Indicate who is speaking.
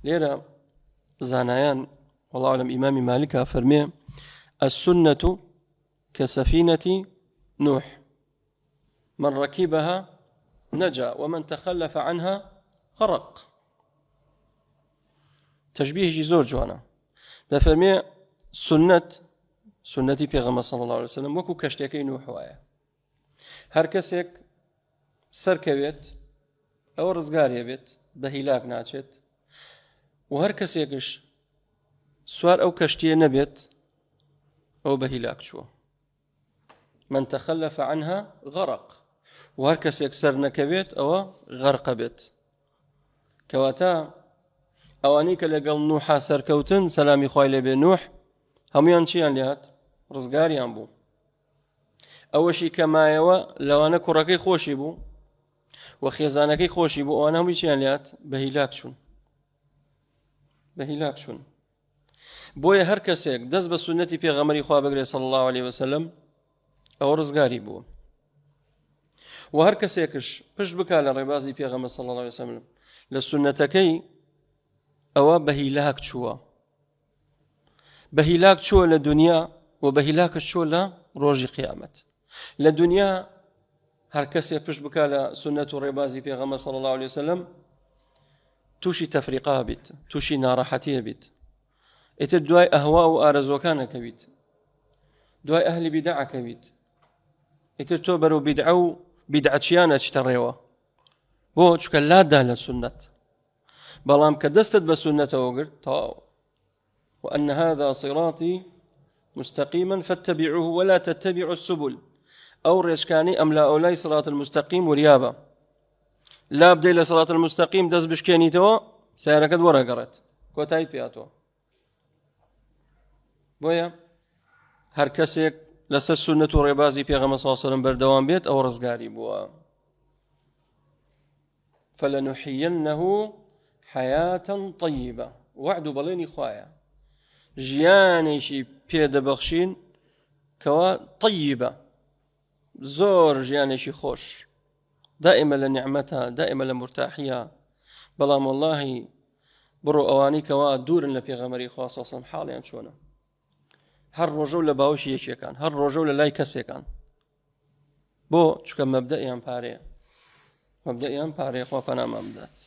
Speaker 1: ليرة زانایان والله أعلم إمام مالك فرمي السنة كسفينة نوح من ركبها نجا ومن تخلف عنها غرق. تشبيه زور جوانا دفرمي سنتي پیغمبر صلى الله عليه وسلم وكو كشتيكي نوح وايا هر کەسێک سەرکەوێت ئەوە ڕزگاریە بێت بە هیلاک ناچێت و هەر کەسێکش سوار ئەو کەشتیە نەبێت ئەو بە هیلاک چووە. من تخلف عنها غرق و هەر کەسێک سەر نەکەوێت ئەوە غەرقە بێت. کەواتە ئەوانەی کە لەگەڵ نوحا سەرکەوتن سەلامی خوای لێبێ نوح هەمویان چیان لێهات؟ ڕزگاریان بوو. ئەوەشی کەمایەوە لەوانە کوڕەکەی خۆشی بوو و خێزانەکەی خۆشی بوو ئەوانە هەمووی چیان لێهات؟ بە هیلاک چوون. بۆیە هەر کەسێک دەست بە سنەتی پێغەمبەری خوا بگرێت صلی الله عليه وسلم ئەوە ڕزگاری بووە. و هەر کەسێکش پشت بکات لە ڕێبازی پێغەمبەر صلی الله عليه وسلم لە سنەتەکەی ئەوە بە هیلاک چووە. بە هیلاک چووە لە دنیا و بە هیلاکش چووە لە ڕۆژی قیامەت. لە دنیا هەر کەسێک پشت بکات لە سنەت و ڕێبازی پێغەمبەر صلی الله عليه وسلم تووشی تەفریقا بیت، تووشی ناڕەحەتیە بیت، ئیتر دوای ئەهوا و ئارەزوەکانەکەویت، دوای ئەهلی بیدعەکەویت، ئیتر تۆ بەرەو بیدعە و بیدعەچیانە چتە ڕێوە. بۆ چونکە لاددا لە سنەت. بەڵام کە دەستت بە سنەتەوە گرت تەواو. وأن هذا صراطي مستقيما فاتبعوه ولا تتبعوا السبل أو ريشكاني أم لا أولاي صراط المستقيم وريابا لا بدي صراط المستقيم دز بشكيني تو سيركد ورا قرت كوتايت بياتو بويا هر كسيك لسر سنة ريبازي بيغمى صلى الله عليه وسلم بردوان بيت أو رزقاري بوا فلنحيينه حياة طيبة وعد بليني خوايا ژیانێکی پێدەبەخشین کەوا طیبە زۆر ژیانێکی خۆش دائمە لە نیعمەتە دائمە لە مرتاحیە. بەڵام وەڵڵاهی بڕۆ ئەوانەی کەوا دوورن لە پێغەمبەری خوا صلی الله علیه وسلم حاڵیان چۆنە؟ هەر ڕۆژە و لە باوشی یەکێکان، هەر ڕۆژە و لە لای کەسێکان. بۆ چونکە مەبدەئیان پارەیە خوا پەنامان بدات.